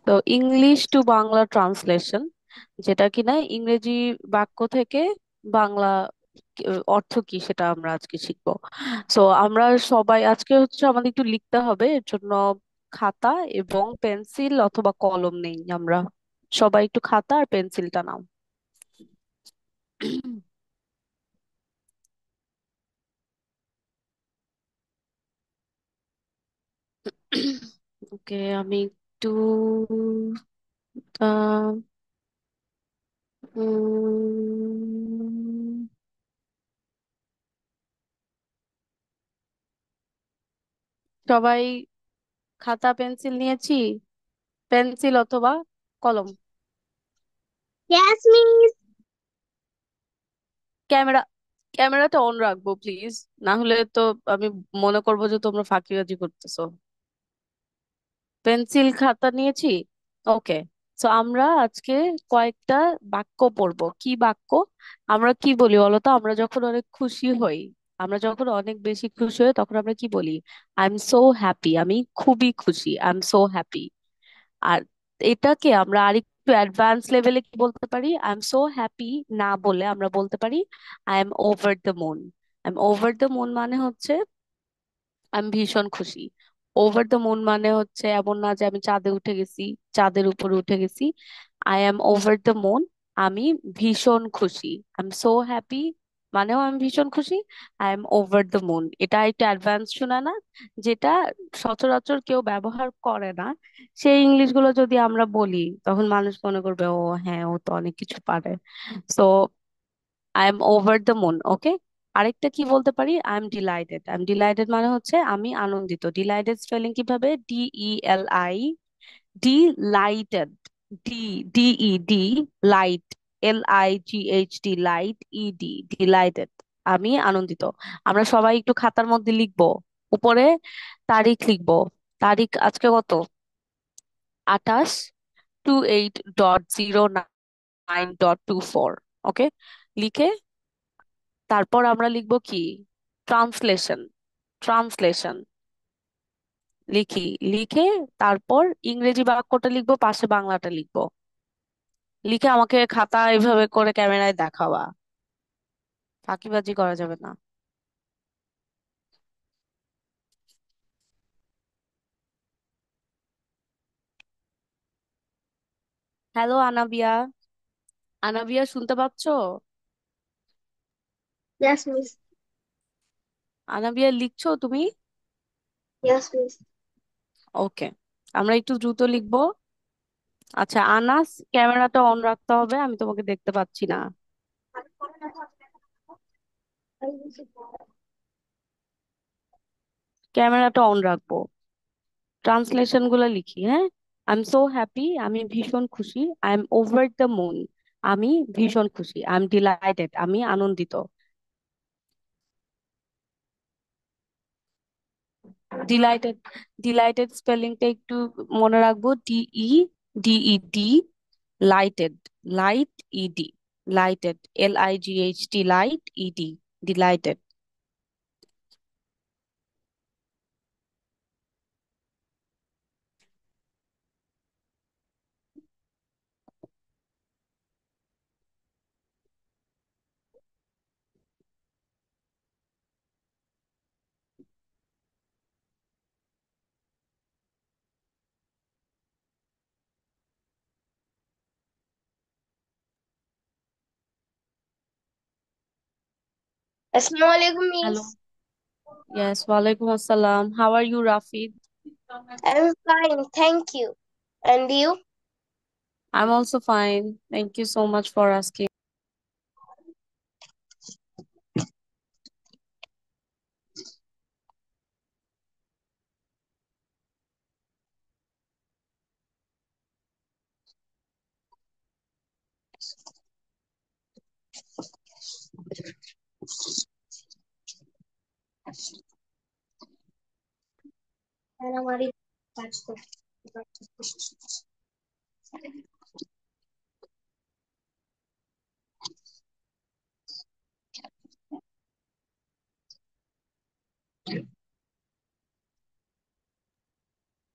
তো English to Bangla translation, যেটা কিনা ইংরেজি বাক্য থেকে বাংলা অর্থ কি সেটা আমরা আজকে শিখবো। সো আমরা সবাই আজকে হচ্ছে আমাদের একটু লিখতে হবে, এর জন্য খাতা এবং পেন্সিল অথবা কলম নেই আমরা। সবাই একটু খাতা আর পেন্সিলটা নাও। ওকে, আমি একটু আহ, উম, সবাই খাতা পেন্সিল নিয়েছি, পেন্সিল অথবা কলম। Yes, miss. ক্যামেরা ক্যামেরাটা অন রাখবো প্লিজ, না হলে তো আমি মনে করবো যে তোমরা ফাঁকিবাজি করতেছো। পেন্সিল খাতা নিয়েছি। ওকে, তো আমরা আজকে কয়েকটা বাক্য পড়বো। কি বাক্য? আমরা কি বলি বলতো, আমরা যখন অনেক খুশি হই, আমরা যখন অনেক বেশি খুশি হই তখন আমরা কি বলি? আই এম সো হ্যাপি, আমি খুবই খুশি, আই এম সো হ্যাপি। আর এটাকে আমরা আরেকটু অ্যাডভান্স লেভেলে কি বলতে পারি? আই এম সো হ্যাপি না বলে আমরা বলতে পারি I am over the moon. I am over the moon মানে হচ্ছে আমি ভীষণ খুশি। ওভার দ্য মুন মানে হচ্ছে এমন না যে আমি চাঁদে উঠে গেছি, চাঁদের উপরে উঠে গেছি। I am over the moon, আমি ভীষণ খুশি। আই এম সো হ্যাপি মানেও আমি ভীষণ খুশি। I am over the moon, এটা একটু অ্যাডভান্স শোনা না? যেটা সচরাচর কেউ ব্যবহার করে না, সেই ইংলিশ গুলো যদি আমরা বলি তখন মানুষ মনে করবে ও হ্যাঁ, ও তো অনেক কিছু পারে। So I am over the moon. Okay, আরেকটা কি বলতে পারি? I am delighted. I am delighted মানে হচ্ছে আমি আনন্দিত। ডিলাইটেড স্পেলিং কিভাবে? DELI, delighted. D DED, light, LIGHT, light, ED, delighted, আমি আনন্দিত। আমরা সবাই একটু খাতার মধ্যে লিখবো, উপরে তারিখ লিখবো। তারিখ আজকে কত? 28/28.09.24। ওকে, লিখে তারপর আমরা লিখবো কি? ট্রান্সলেশন। ট্রান্সলেশন লিখি, লিখে তারপর ইংরেজি বাক্যটা লিখবো, পাশে বাংলাটা লিখবো। লিখে আমাকে খাতা এভাবে করে ক্যামেরায় দেখাবা, ফাঁকিবাজি করা যাবে না। হ্যালো আনাবিয়া, আনাবিয়া শুনতে পাচ্ছো? Yes, miss. আনাবিয়া লিখছো তুমি? Yes, miss. ওকে, আমরা একটু দ্রুত লিখবো। আচ্ছা আনাস, ক্যামেরাটা অন রাখতে হবে, আমি তোমাকে দেখতে পাচ্ছি না। ক্যামেরাটা অন রাখবো। ট্রান্সলেশন গুলো লিখি, হ্যাঁ। আই এম সো হ্যাপি, আমি ভীষণ খুশি। I am over the moon, আমি ভীষণ খুশি। আই এম ডিলাইটেড, আমি আনন্দিত। ডিলাইটেড, ডিলাইটেড স্পেলিংটা একটু মনে রাখবো। DEDED, lighted, light, ED, lighted, LIGHT, light, ED, delighted. Assalamualaikum, hello, miss. Yes, ওয়ালাইকুম আসসালাম। How are you Rafid? I'm fine, thank you. And you? I'm also fine. Thank you so much for asking. And हमारी काज को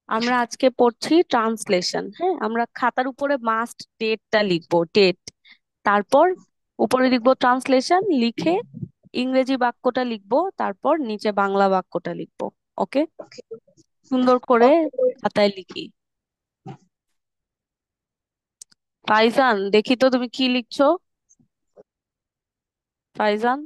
আমরা আজকে পড়ছি translation. হ্যাঁ, আমরা খাতার উপরে মাস্ট ডেটটা লিখবো, ডেট। তারপর উপরে লিখবো ট্রান্সলেশন, লিখে ইংরেজি বাক্যটা লিখবো, তারপর নিচে বাংলা বাক্যটা লিখবো। ওকে, সুন্দর করে Okay. খাতায় লিখি। ফাইজান, দেখি তো তুমি কি লিখছো। ফাইজান।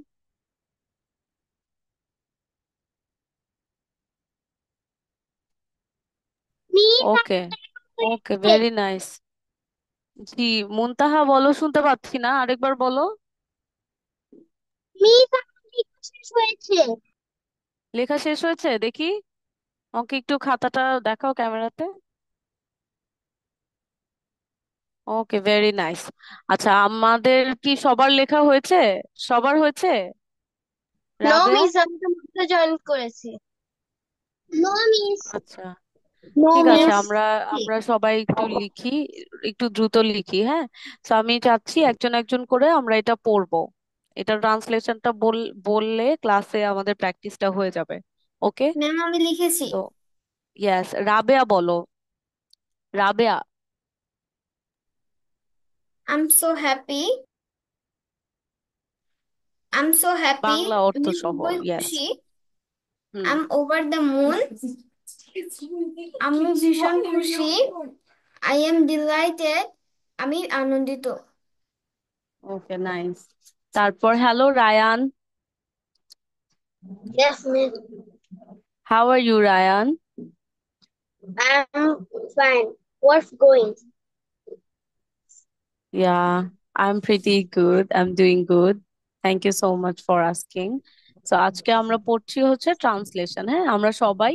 ওকে, ওকে, ভেরি নাইস। জি, মুনতাহা বলো, শুনতে পাচ্ছি না, আরেকবার বলো। মিস, আমার লেখা শেষ হয়েছে। লেখা শেষ হয়েছে, দেখি। ওকে, একটু খাতাটা দেখাও ক্যামেরাতে। ওকে, ভেরি নাইস। আচ্ছা, আমাদের কি সবার লেখা হয়েছে? সবার হয়েছে? নো রাবেয়া? মিস, আমি তো মাত্র জয়েন করেছি। No miss. আচ্ছা, নো ঠিক আছে, মিস। আমরা আমরা সবাই একটু লিখি, একটু দ্রুত লিখি, হ্যাঁ। তো আমি চাচ্ছি একজন একজন করে আমরা এটা পড়বো। এটা ট্রান্সলেশনটা বললে ক্লাসে আমাদের প্র্যাকটিসটা হয়ে যাবে। ওকে। ম্যাম, আমি লিখেছি। তো ইয়েস, রাবেয়া বলো। Rabeya. I am so happy. I am so happy. Bangla অর্থ আমি সহ, খুবই ইয়েস। খুশি। Hmm. I am over the moon. আমি ভীষণ খুশি। I am delighted. আমি আনন্দিত। Okay, nice. তারপর hello Rayan. Yes, miss. How are you Rayan? I'm fine. What's going? Yeah, I'm pretty good. I'm doing good. Thank you so much for asking. So আজকে আমরা পড়ছি হচ্ছে ট্রান্সলেশন। হ্যাঁ, আমরা সবাই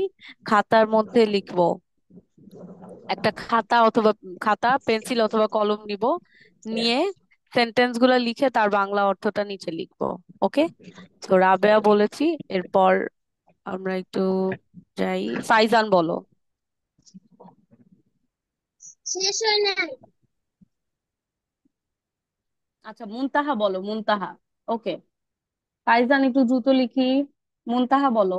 খাতার মধ্যে লিখবো। একটা খাতা অথবা খাতা, পেন্সিল অথবা কলম নিব, নিয়ে সেন্টেন্স গুলা লিখে তার বাংলা অর্থটা নিচে লিখবো। ওকে। তো রাবেয়া বলেছি, এরপর আমরা একটু যাই। ফাইজান বলো। শেষ হয় নাই। আচ্ছা, মুনতাহা বলো, মুনতাহা। ওকে, ফাইজান একটু দ্রুত লিখি। মুনতাহা বলো।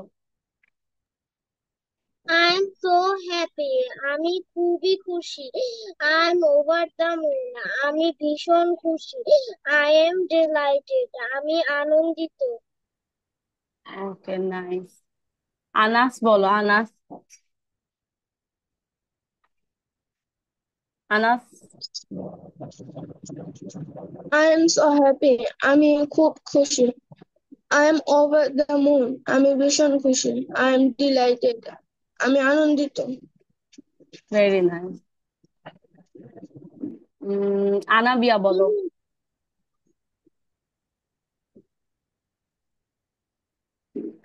I'm so happy. আমি খুবই খুশি। I'm over the moon. আমি ভীষণ খুশি। I am delighted. আমি আনন্দিত। Okay, nice. আনাস বলো, Anas. Anas. I am so happy. আমি খুব খুশি। I am over the moon. আমি ভীষণ খুশি। I am delighted. আমি আনন্দিত। Very nice. আনাবিয়া বলো।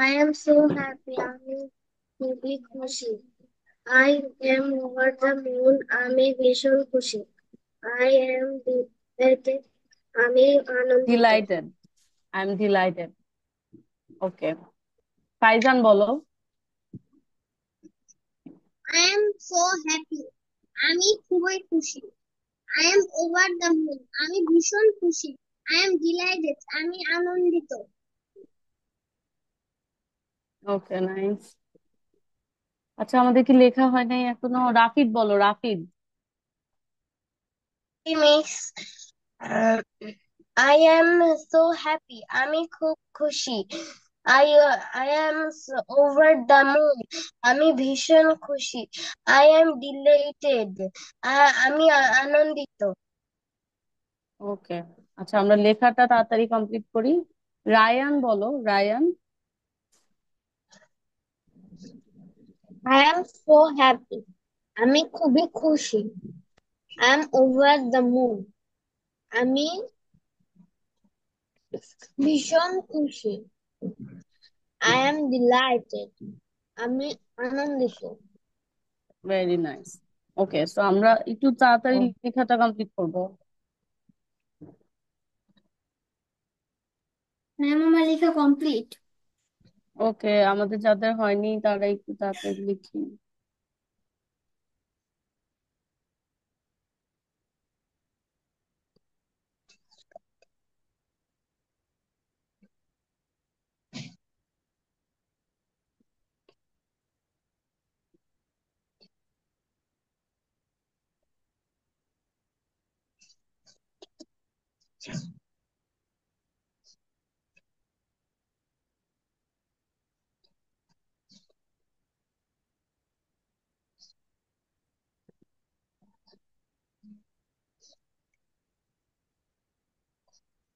I am so happy. আমি খুবই খুশি। I am over the moon. আমি ভীষণ খুশি। I am delighted. আমি আনন্দিত। Delighted. I am delighted. Okay, Faizan বলো। I am so happy. আমি খুবই খুশি। I am over the moon. আমি ভীষণ খুশি। I am delighted. আমি আনন্দিত। Okay, nice. আচ্ছা, আমাদের কি লেখা হয় নাই এখনো? রাফিদ বলো, Rafid. Miss, I am so happy. আমি খুব খুশি। I am over the moon. আমি ভীষণ খুশি। I am delighted. আমি আনন্দিত। ওকে, আচ্ছা, আমরা লেখাটা তাড়াতাড়ি কমপ্লিট করি। রায়ান বলো, Ryan. I am so happy. আমি খুবই খুশি। I am over the moon. আমি ভীষণ খুশি। I am delighted. আমি আনন্দিত। Very nice. ওকে, সো আমরা একটু তাড়াতাড়ি লেখাটা কমপ্লিট করবো। ম্যাম, আমার লেখা কমপ্লিট। ওকে, আমাদের যাদের হয়নি তারা একটু তাড়াতাড়ি লিখি।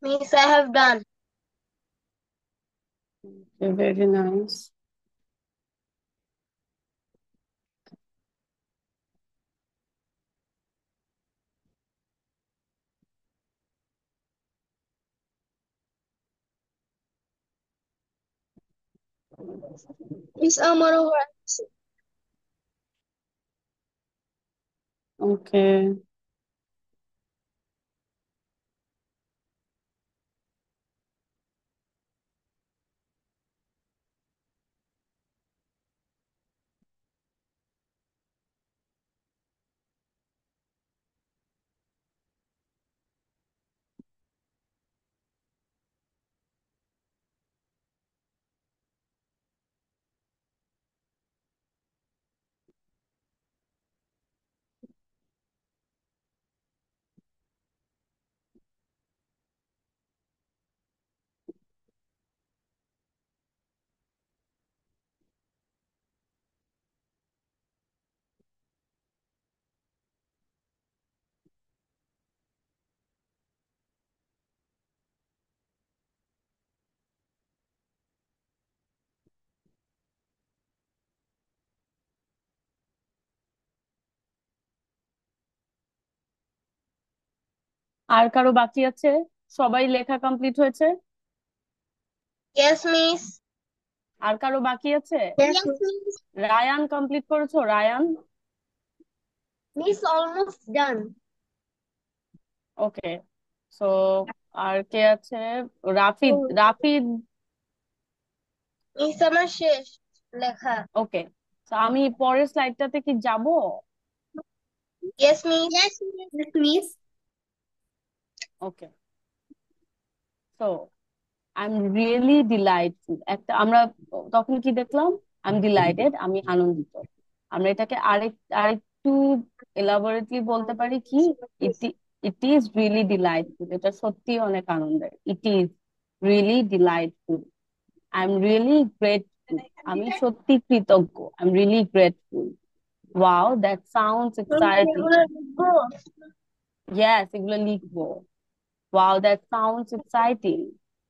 Miss, I have done. Very nice. Miss আমারও হয়ে গেছে। ওকে। আর কারো বাকি আছে? সবাই লেখা কমপ্লিট হয়েছে? Yes, miss. আর কারো বাকি আছে? Yes, miss. রায়ান কমপ্লিট করেছো? রায়ান? Miss, almost done. ওকে। সো আর কে আছে? রাফিদ। রাফিদ। মিস আমার শেষ লেখা। ওকে। তো আমি পরের স্লাইডটাতে কি যাব? Yes, miss. Yes, miss. Yes, miss. Okay. So I am really delightful, একটা আমরা তখন কি দেখলাম? আই এম ডিলাইটেড, আমি আনন্দিত। আমরা এটাকে আরেকটু এলাবোরেটলি বলতে পারি কি? ইট ইট ইজ রিয়েলি ডিলাইটফুল, এটা সত্যি অনেক আনন্দের। ইট is really delightful. I am really grateful, আমি সত্যি কৃতজ্ঞ। I am really grateful. Wow, that sounds miss exciting. এগুলো লিখবো? ইয়েস, এগুলো লিখবো। Wow, that sounds exciting.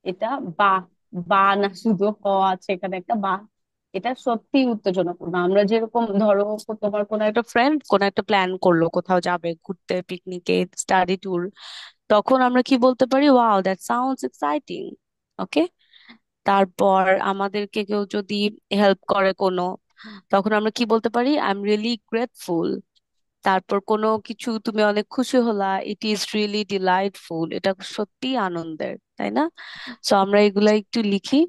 এটা বাহ। বা না, শুধু হ আছে এখানে একটা বা। এটা সত্যি উত্তেজনাপূর্ণ। আমরা যেরকম ধরো, তোমার কোনো একটা ফ্রেন্ড কোনো একটা প্ল্যান করলো, কোথাও যাবে ঘুরতে, পিকনিকে, স্টাডি ট্যুর, তখন আমরা কি বলতে পারি? Wow, that sounds exciting. Okay. তারপর আমাদেরকে কেউ যদি হেল্প করে কোনো, তখন আমরা কি বলতে পারি? I am really grateful. তারপর কোনো কিছু তুমি অনেক খুশি হলা, ইট ইজ রিয়েলি ডিলাইটফুল, এটা সত্যি আনন্দের, তাই না? সো আমরা এগুলা একটু লিখি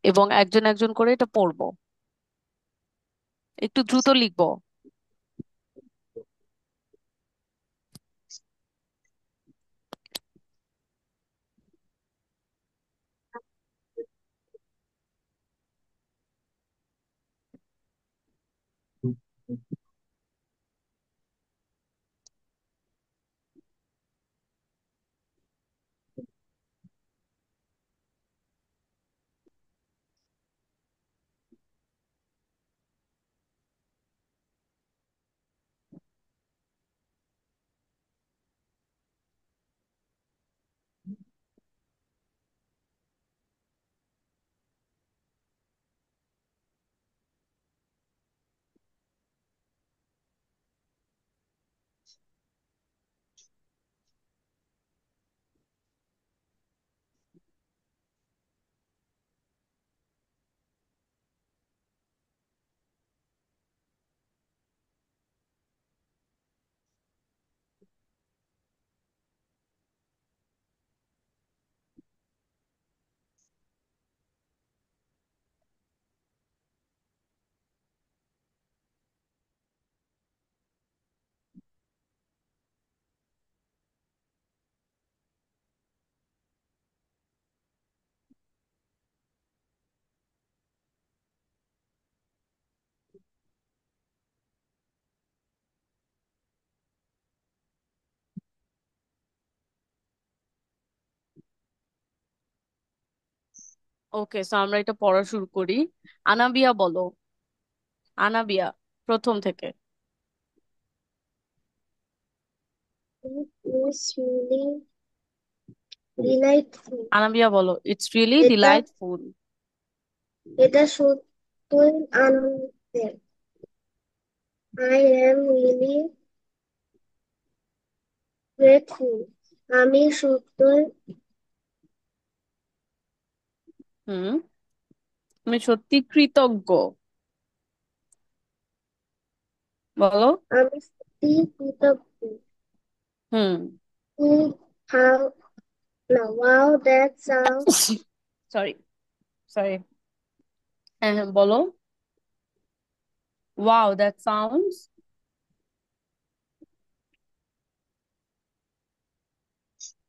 এবং একজন একজন করে এটা পড়বো। একটু দ্রুত লিখবো। ওকে, সো আমরা এটা পড়া শুরু করি। আনাবিয়া বলো। আনাবিয়া, প্রথম থেকে। It is really delightful. Anabia বলো, ইটস রিয়েলি এটা ডিলাইটফুল। এটা সত্যই আনন্দের। I am really grateful. আমি সত্যই হুম, আমি সত্যি কৃতজ্ঞ। বলো। আমি সত্যি কৃতজ্ঞ। হুম। Good, how, no, wow, that sounds sorry, sorry. হ্যাঁ হ্যাঁ, বলো। Wow, that sounds.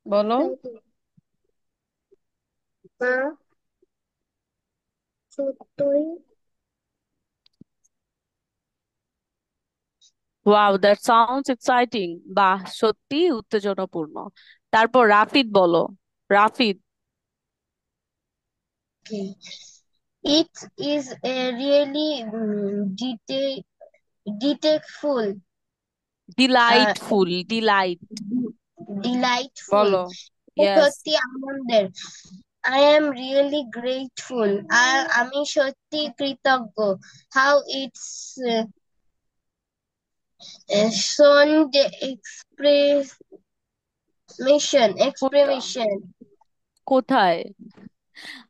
বলো। exciting. বা সত্যই ওয়াও, দ্যাট সাউন্ডস এক্সাইটিং। বাহ, সত্যি উত্তেজনাপূর্ণ। তারপর রাফিদ বলো। Rafid. okay. It is a really detectful, uh, delightful, delight. delightful. বলো। এটা ইয়েস। সত্যি আনন্দের। I am really grateful. আমি সত্যি কৃতজ্ঞ। How it's shown the explanation. কোথায়?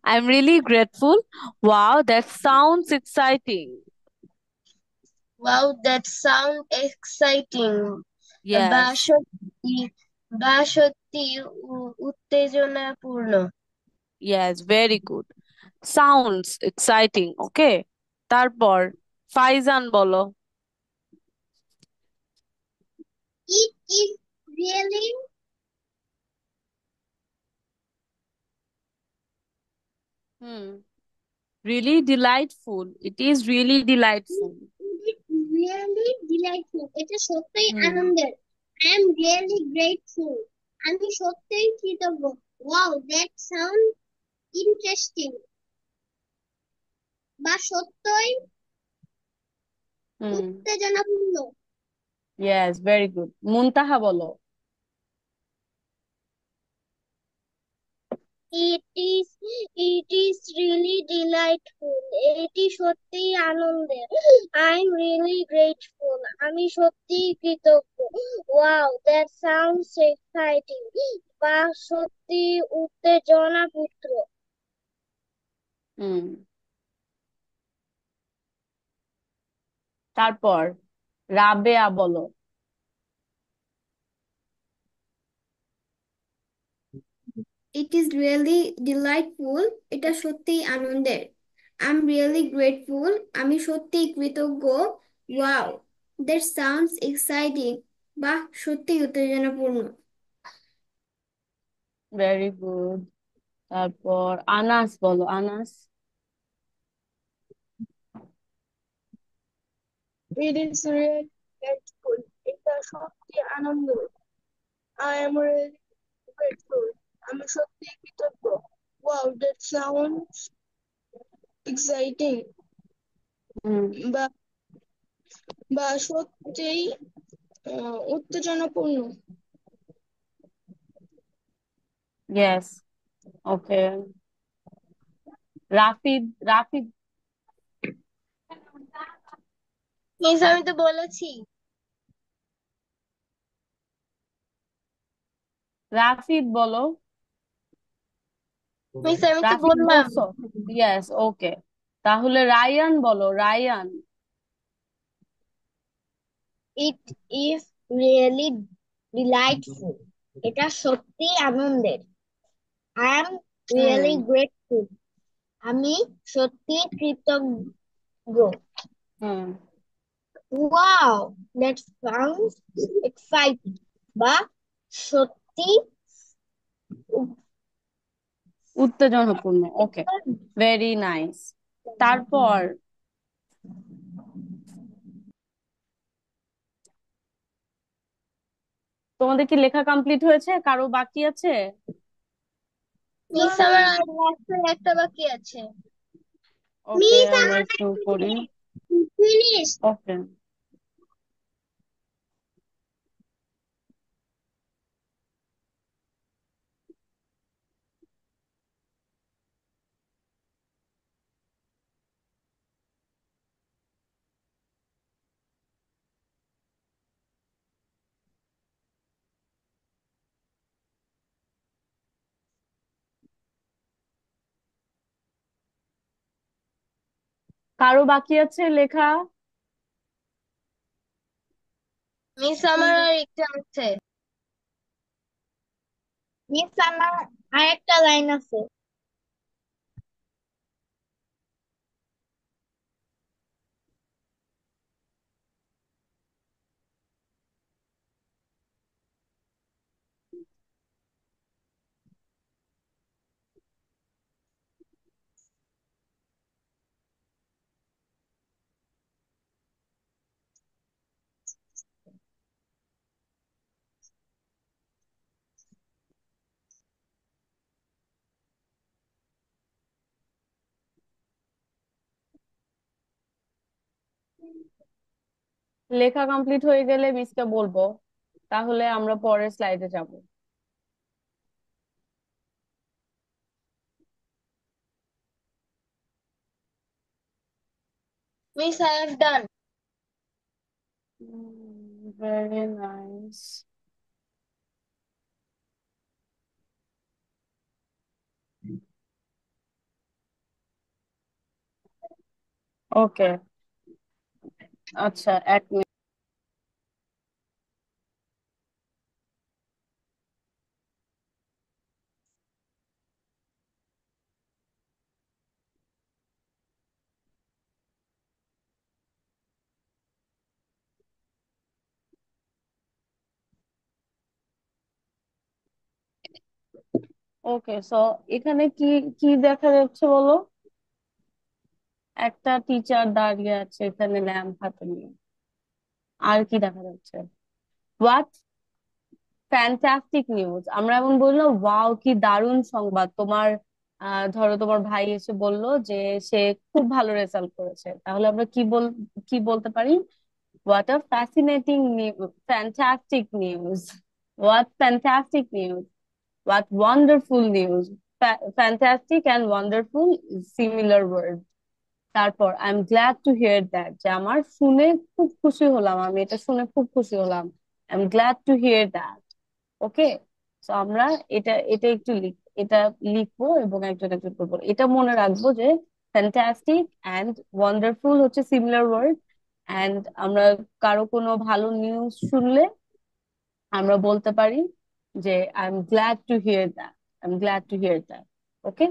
I am really grateful. Wow, that sounds exciting. Wow, that sound exciting. বা yes. সত্যি বা সত্যি উত্তেজনাপূর্ণ। Yes, very good. Sounds exciting, okay. তারপর ফাইজান বলো। It is really hmm, really delightful, it is really delightful. it really delightful. এটা সত্যিই হুম। আনন্দের। I am really grateful. আমি সত্যিই কৃতজ্ঞ। Wow, that sound interesting. বা সত্যই হুম। উত্তেজনাপূর্ণ। Yes, very good. মুনতাহা বলো। It is really delightful. এটি সত্যিই আনন্দের। I'm really grateful. আমি সত্যিই কৃতজ্ঞ। Wow, that sounds exciting. বা সত্যি উত্তেজনাপূর্ণ। হুম। তারপর রাবেয়া বলো। It is really delightful. এটা সত্যিই আনন্দের। I'm really grateful. আমি সত্যিই কৃতজ্ঞ। Wow, that sounds exciting. বাহ, সত্যিই উত্তেজনাপূর্ণ। Very good. তারপর আনাস বলো। Anas. It is really grateful. এটা সত্যি আনন্দ। I am really grateful. আমি সত্যি কৃতজ্ঞ। Wow, that sounds exciting. হুম। বা বা সত্যিই উত্তেজনাপূর্ণ। ইয়েস, ওকে। রাফিদ। রাফিদ। মিস আমি তো বলেছি। রাফিদ বলো। মিস আমি তো রাফিদ বললাম। বলছো। ইয়েস, ওকে। তাহলে রায়ান বলো। Ryan. It is really delightful. এটা সত্যি আনন্দের। I am hmm. really grateful. আমি সত্যি কৃতজ্ঞ। হুম। Wow, that sounds exciting. বা সত্যি উত্তেজনাপূর্ণ, ওকে। Very nice. তারপর তোমাদের কি লেখা কমপ্লিট হয়েছে? কারো বাকি আছে? মিস আমার আর লাস্টের একটা বাকি আছে। ওকে, মিস আমরা আমার একটু করি। ফিনিশ। ওকে, কারো বাকি আছে লেখা? মিস আমার আর একটা আছে। মিস আমার আর একটা লাইন আছে। লেখা কমপ্লিট হয়ে গেলে মিসকে বলবো, তাহলে আমরা পরের স্লাইডে যাব। Miss I have done. Very nice. Okay, আচ্ছা, এক মিনিট। ওকে, সো এখানে কি কি দেখা যাচ্ছে বলো? একটা টিচার দাঁড়িয়ে আছে এখানে ল্যাম্প হাতে নিয়ে। আর কি দেখা যাচ্ছে? What fantastic news! আমরা এমন বললাম, ওয়াও কি দারুণ সংবাদ তোমার। ধরো তোমার ভাই এসে বললো যে সে খুব ভালো রেজাল্ট করেছে, তাহলে আমরা কি বলতে পারি? What a fascinating news, fantastic news. What fantastic news, what wonderful news. Fantastic and wonderful similar word. তারপর I am glad to hear that, যে আমার শুনে খুব খুশি হলাম, আমি এটা শুনে খুব খুশি হলাম। I am glad to hear that. Okay, তো আমরা এটা এটা একটু এটা লিখবো এবং একজন একজন করবো, এটা মনে রাখবো যে ফ্যান্টাস্টিক অ্যান্ড ওয়ান্ডারফুল হচ্ছে সিমিলার ওয়ার্ড। অ্যান্ড আমরা কারো কোনো ভালো নিউজ শুনলে আমরা বলতে পারি যে I am glad to hear that, I am glad to hear that. Okay,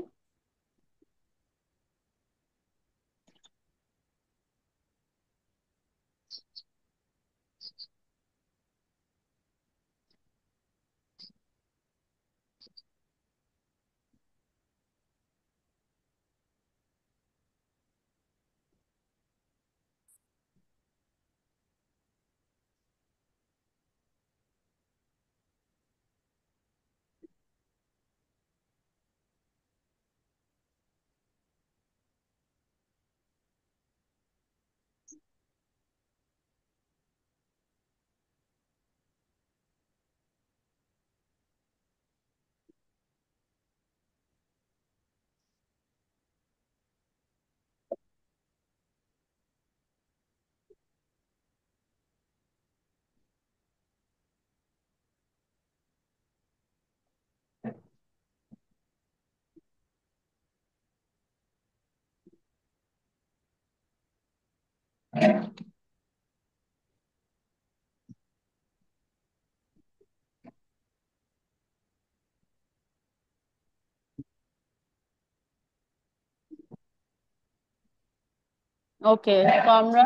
okay, তো আমরা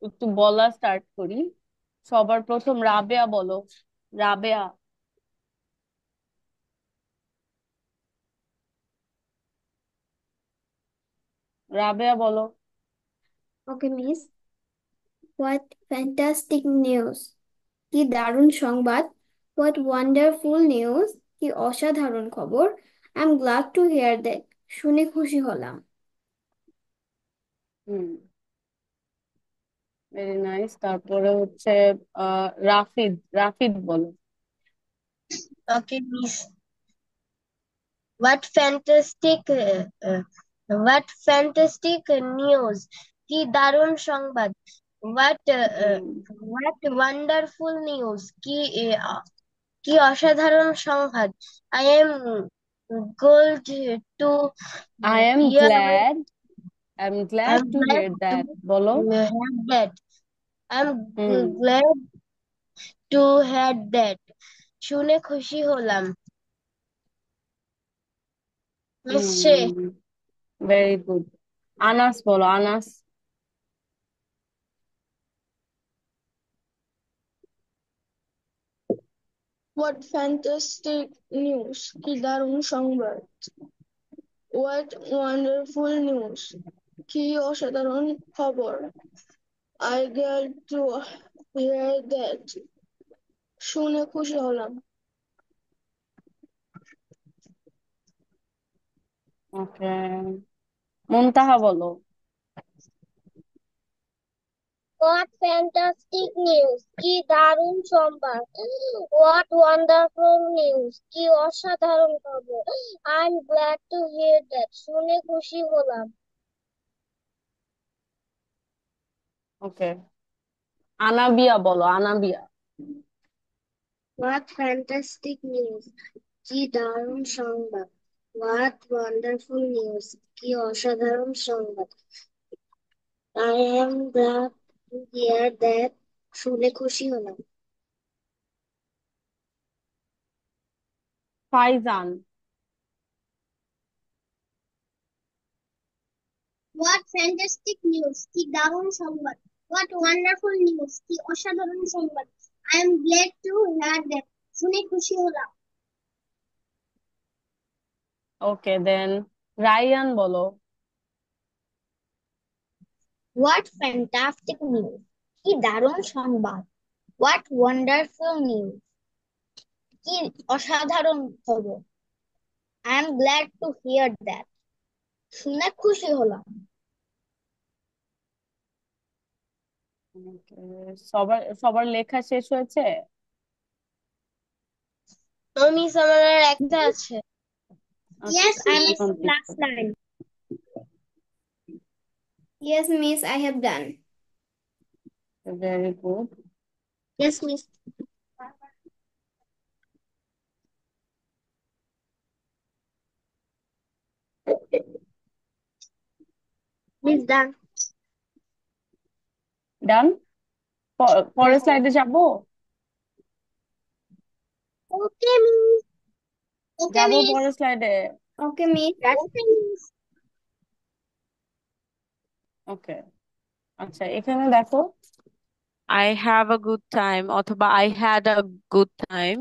একটু বলা স্টার্ট করি। সবার প্রথম রাবেয়া বলো। রাবেয়া, রাবেয়া বলো। ওকে মিস। What fantastic news! কি দারুণ সংবাদ! What wonderful news! কি অসাধারণ খবর! I am glad to hear that. শুনে খুশি হলাম। হুম, ভেরি নাইস। তারপরে হচ্ছে রাফিদ, রাফিদ বলো। Okay, miss. What fantastic news! কি দারুণ সংবাদ! What hmm, what wonderful news! কি অসাধারণ সংবাদ! I am glad to I am hear glad, I am glad I'm to glad hear to that বলো। hear that. I'm hmm, glad to hear that. শুনে খুশি হলাম। নিশ্চয়। হুম, ভেরি গুড। আনাস বলো, Anas. What fantastic news! কি দারুণ সংবাদ! What wonderful news! কি অসাধারণ খবর! I get to hear that. শুনে খুশি হলাম। ওকে, মুনতাহা বলো। What fantastic news! কি দারুণ সংবাদ! What wonderful news! কি অসাধারণ খবর! I'm glad to hear that. শুনে খুশি হলাম। ওকে, আনাবিয়া বলো, আনাবিয়া। What fantastic news! কি দারুণ সংবাদ! What wonderful news! কি অসাধারণ সংবাদ! I am glad to hear that. শুনে খুশি হলাম। ফাইজান। What fantastic news! কি দারুণ সংবাদ! What wonderful news! কি অসাধারণ সংবাদ! I am glad to hear that. শুনে খুশি হলাম। ওকে, দেন রায়ান বলো। What fantastic news! কি দারুণ সংবাদ! What wonderful news! কি অসাধারণ খবর! I am glad to hear that. শুনে খুশি হলাম। Okay, সবার সবার লেখা শেষ হয়েছে? মিস আমার আর একটা আছে। আচ্ছা, Yes, I তুমি miss কমপ্লিট last করো। line. Yes, miss, I have done. Very good. Yes, miss. Miss done. ডান। পরের Yes. স্লাইডে যাবো। Okay, miss. Okay, যাবো miss. পরের স্লাইডে। Okay, miss. Okay, miss. ওকে, আচ্ছা এখানে দেখো, I have a good time অথবা I had a good time.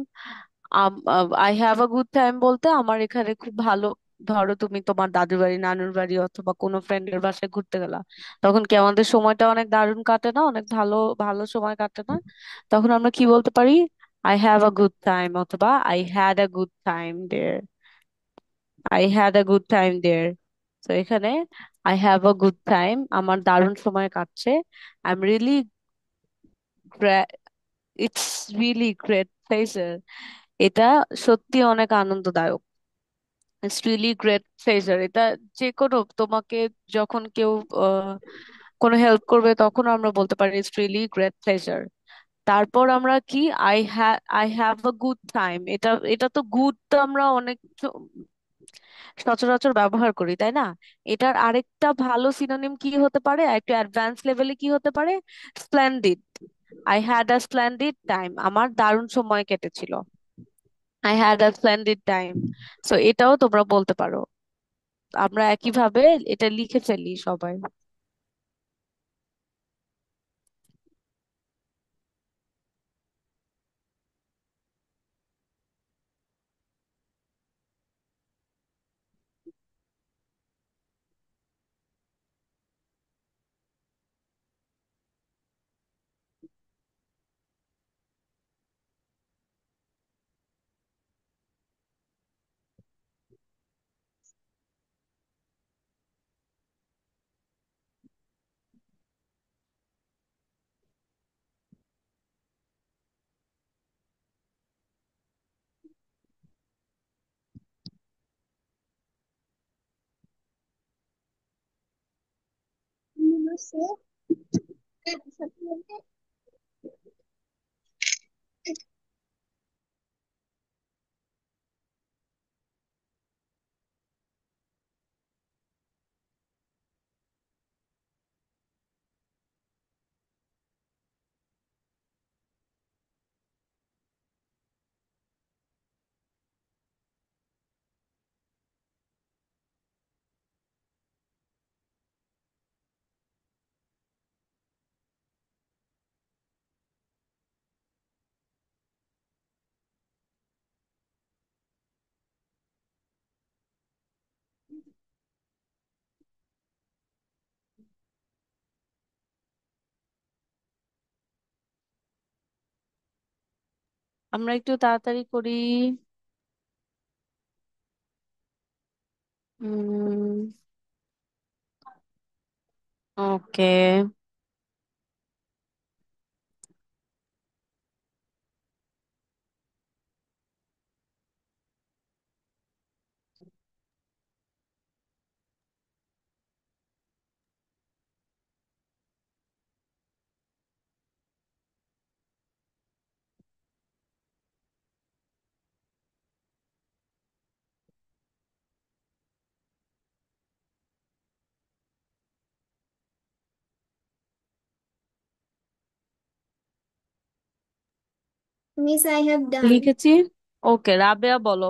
I have a good time বলতে আমার এখানে খুব ভালো, ধরো তুমি তোমার দাদুর বাড়ি, নানুর বাড়ি অথবা কোনো ফ্রেন্ডের বাসায় ঘুরতে গেলা, তখন কি আমাদের সময়টা অনেক দারুণ কাটে না, অনেক ভালো ভালো সময় কাটে না? তখন আমরা কি বলতে পারি? I have a good time অথবা I had a good time there. I had a good time there. তো এখানে I have a good time, আমার দারুণ সময় কাটছে। I am really, it's really great pleasure. এটা সত্যি অনেক আনন্দদায়ক। It's really great pleasure. এটা যে কোনো তোমাকে যখন কেউ আহ, কোনো হেল্প করবে তখন আমরা বলতে পারি ইটস রিয়েলি গ্রেট প্লেজার। তারপর আমরা কি, I have a good time, এটা এটা তো গুড তো আমরা অনেক সচরাচর ব্যবহার করি, তাই না? এটার আরেকটা ভালো সিনোনিম কি হতে পারে, একটু অ্যাডভান্স লেভেলে কি হতে পারে? Splendid. I had a splendid time, আমার দারুণ সময় কেটেছিল। I had a splendid time. So এটাও তোমরা বলতে পারো। আমরা একইভাবে এটা লিখে ফেলি সবাই। আমরা একটু তাড়াতাড়ি করি। ওকে, Miss, I have done. লিখেছি। ওকে, রাবেয়া বলো।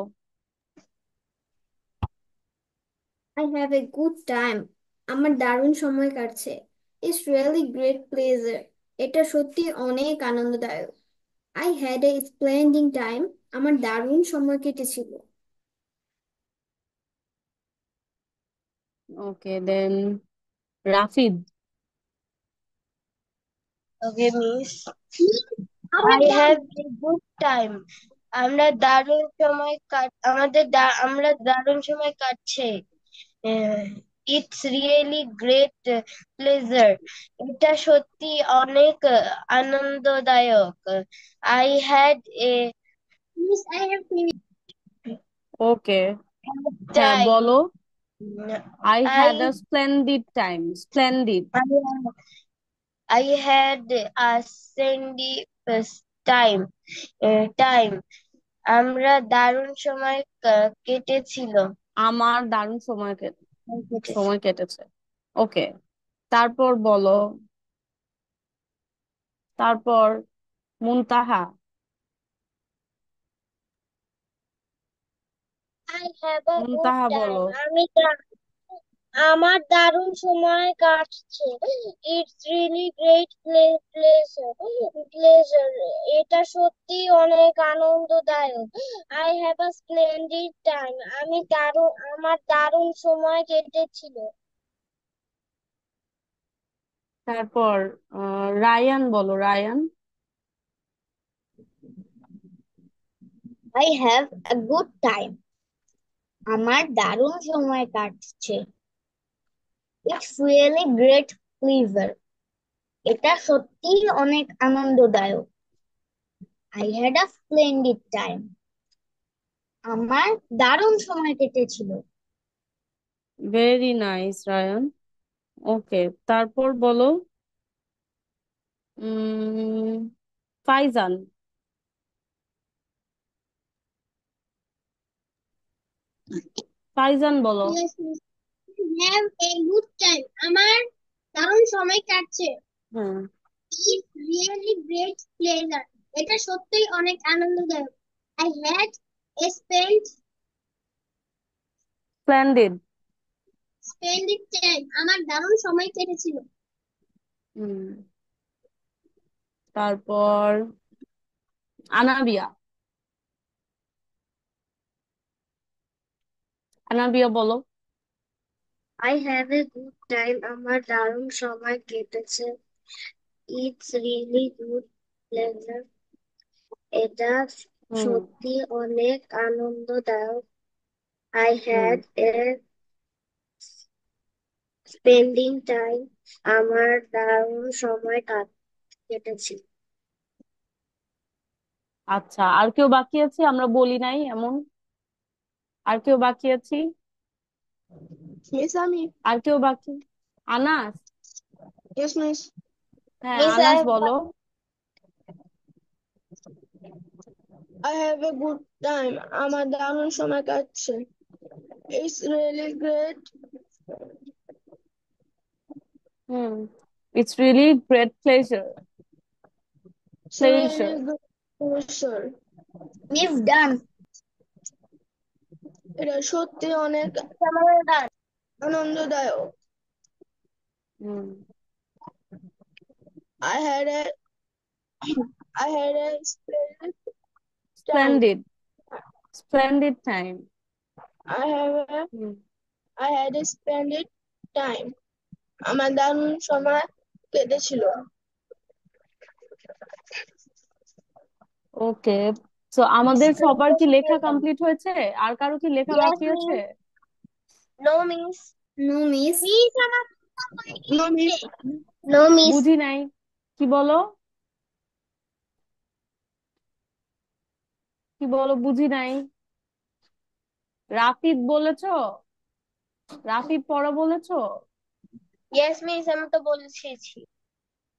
I have a good time. আমার দারুণ সময় কাটছে। It's really great pleasure. এটা সত্যি অনেক আনন্দদায়ক। I had a splendid time. আমার দারুণ সময় কেটেছিল। ওকে, দেন Rafid. Okay, miss. I have a good time. আমরা দারুণ সময় কাটছে। It's really great pleasure. এটা সত্যি অনেক আনন্দদায়ক। I had a Miss, I have okay, finished হ্যাঁ time. বলো। I had I a splendid time. Splendid. I I had a sandy time. Time. আমরা দারুণ সময় কেটেছিল। আমার দারুণ কেটেছে। সময় কেটেছে। ওকে, তারপর বলো। তারপর মুনতাহা। I have a good মুনতাহা বলো। time. আমার দারুণ সময় কাটছে। It's really great pleasure. এটা সত্যি অনেক আনন্দদায়ক। I have a splendid time. আমার দারুণ সময় কেটেছিল। তারপর রায়ান বলো, Ryan. I have a good time. আমার দারুণ সময় কাটছে। It's really great pleasure. এটা সত্যিই অনেক আনন্দদায়ক। I had a splendid time. আমার দারুণ সময় কেটেছিল। Very nice Ryan. ওকে, তারপর বলো উম ফাইজান। ফাইজান বলো। Yes, miss. Have a good time. আমার দারুণ সময় কাটছে। হুম। It's really great pleasure. এটা সত্যিই অনেক আনন্দদায়ক। I had a splendid. splendid time. আমার দারুণ সময় কেটেছিল। হুম। তারপর আনাবিয়া। আনাবিয়া বলো। I have a good time. আমার দারুণ সময় কেটেছে। It's really good pleasure. এটা হুম। সত্যি অনেক আনন্দদায়ক। I hmm. had a spending time. আমার দারুণ সময় কেটেছে। আচ্ছা, আর কেউ বাকি আছে আমরা বলি নাই এমন? আর কেউ বাকি আছি? Yes, আমি। আর কেউ বাকি? আনাস। Yes, miss. হ্যাঁ, Miss, আনাস বলো। I have a good time. আমার দারুণ সময় কাটছে। It's really great. Hmm, it's really great pleasure. It's pleasure. really good pleasure. Miss done. এটা সত্যি অনেক আনন্দদায়ক। হুম। I had a I had a splendid time. Splendid. Splendid time. I have a hmm. I had a splendid time. আমার দারুণ সময় কেটেছিল। ওকে, তো আমাদের সবার কি লেখা কমপ্লিট হয়েছে? আর কারো কি লেখা Yes, বাকি আছে? miss. No, miss. No, miss. Miss, আমার No, miss. No, miss. বুঝি নাই, কি বলো? কি বলো, বুঝি নাই। রাফিদ বলেছো? রাফিদ পড়ো বলেছো? Yes, miss. আমি তো বলেছি।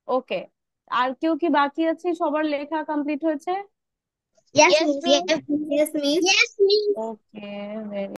ওকে, আর কেউ কি বাকি আছে? সবার লেখা কমপ্লিট হয়েছে? Yes, miss. Yes, miss. Yes, miss. ওকে,